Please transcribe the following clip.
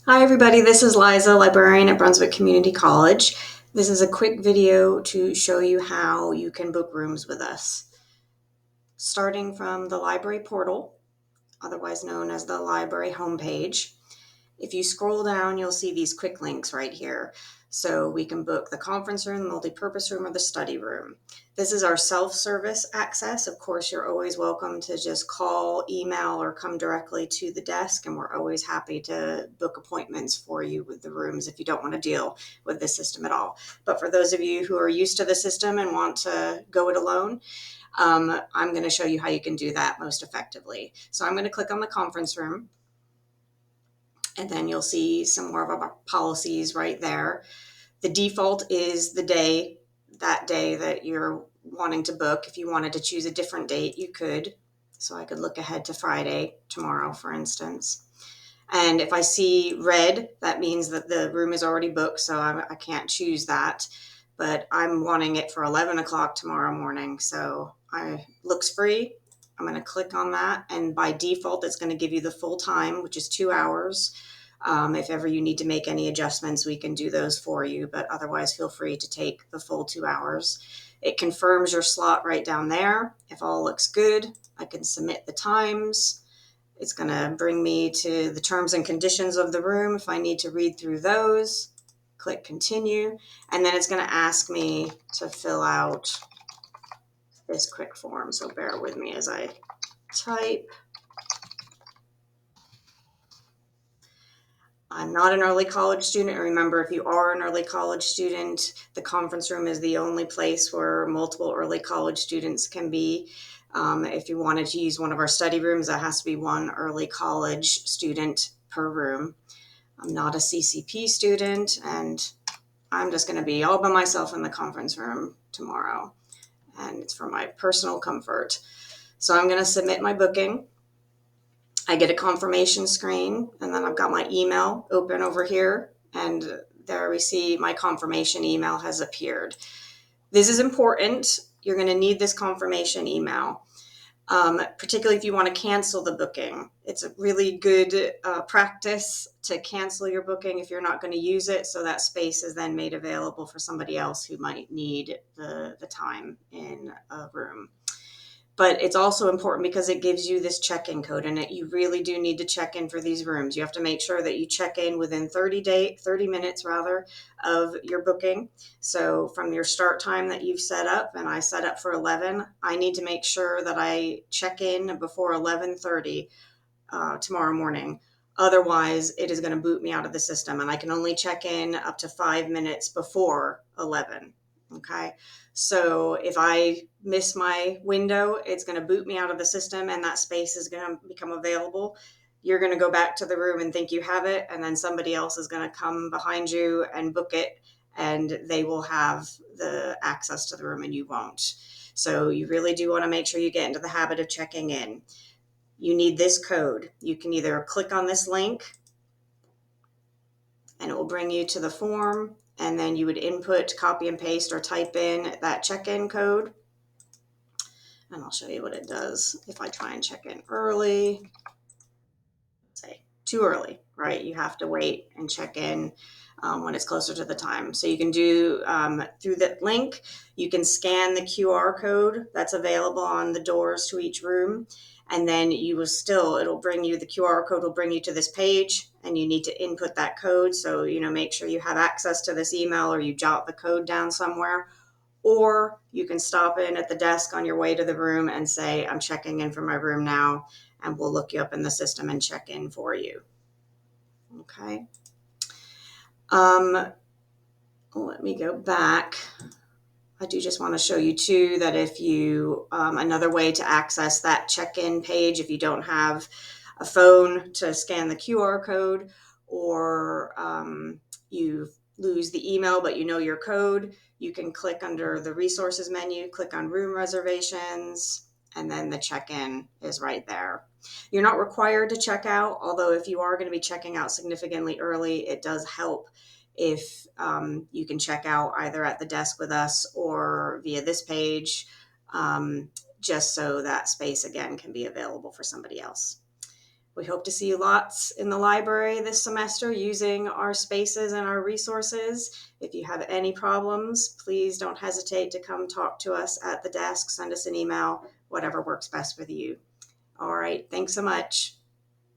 Hi everybody, this is Liza, librarian at Brunswick Community College. This is a quick video to show you how you can book rooms with us. Starting from the library portal, otherwise known as the library homepage, if you scroll down, you'll see these quick links right here. So we can book the conference room, the multipurpose room, or the study room. This is our self-service access. Of course, you're always welcome to just call, email, or come directly to the desk, and we're always happy to book appointments for you with the rooms if you don't want to deal with the system at all. But for those of you who are used to the system and want to go it alone, I'm going to show you how you can do that most effectively. So I'm going to click on the conference room, and then you'll see some more of our policies right there. The default is that day that you're wanting to book. If you wanted to choose a different date, you could. So I could look ahead to Friday, tomorrow, for instance. And if I see red, that means that the room is already booked, so I can't choose that. But I'm wanting it for 11 o'clock tomorrow morning, so looks free. I'm going to click on that, and by default, it's going to give you the full time, which is 2 hours. If ever you need to make any adjustments, we can do those for you, but otherwise, feel free to take the full 2 hours. It confirms your slot right down there. If all looks good, I can submit the times. It's going to bring me to the terms and conditions of the room. If I need to read through those, click continue. And then it's going to ask me to fill out this quick form. So bear with me as I type. I'm not an early college student. Remember, if you are an early college student, the conference room is the only place where multiple early college students can be. If you wanted to use one of our study rooms, that has to be one early college student per room. I'm not a CCP student, and I'm just going to be all by myself in the conference room tomorrow, and it's for my personal comfort. So I'm going to submit my booking. I get a confirmation screen, and then I've got my email open over here, and there we see my confirmation email has appeared. This is important. You're going to need this confirmation email, particularly if you want to cancel the booking. It's a really good practice to cancel your booking if you're not going to use it, so that space is then made available for somebody else who might need the time in a room. But it's also important because it gives you this check-in code, and you really do need to check in for these rooms. You have to make sure that you check in within 30 minutes rather of your booking. So from your start time that you've set up, and I set up for 11, I need to make sure that I check in before 11:30 tomorrow morning. Otherwise, it is going to boot me out of the system, and I can only check in up to 5 minutes before 11. Okay. So if I miss my window, it's going to boot me out of the system, and that space is going to become available. You're going to go back to the room and think you have it, and then somebody else is going to come behind you and book it, and they will have the access to the room and you won't. So you really do want to make sure you get into the habit of checking in. You need this code. You can either click on this link and it will bring you to the form, and then you would input, copy and paste, or type in that check-in code. And I'll show you what it does. If I try and check in early, say too early, right? You have to wait and check in when it's closer to the time. So you can do through that link, you can scan the QR code that's available on the doors to each room. And then it'll bring you, the QR code will bring you to this page, and you need to input that code. So, make sure you have access to this email, or you jot the code down somewhere. Or you can stop in at the desk on your way to the room and say, I'm checking in for my room now, and we'll look you up in the system and check in for you. Okay. Let me go back. I do just want to show you too that if you, another way to access that check-in page, if you don't have a phone to scan the QR code, or you lose the email but you know your code, you can click under the resources menu, click on room reservations, and then the check-in is right there. You're not required to check out, although if you are going to be checking out significantly early, it does help if you can check out either at the desk with us or via this page, just so that space again can be available for somebody else. We hope to see you lots in the library this semester using our spaces and our resources. If you have any problems, please don't hesitate to come talk to us at the desk, send us an email, whatever works best with you. All right, thanks so much.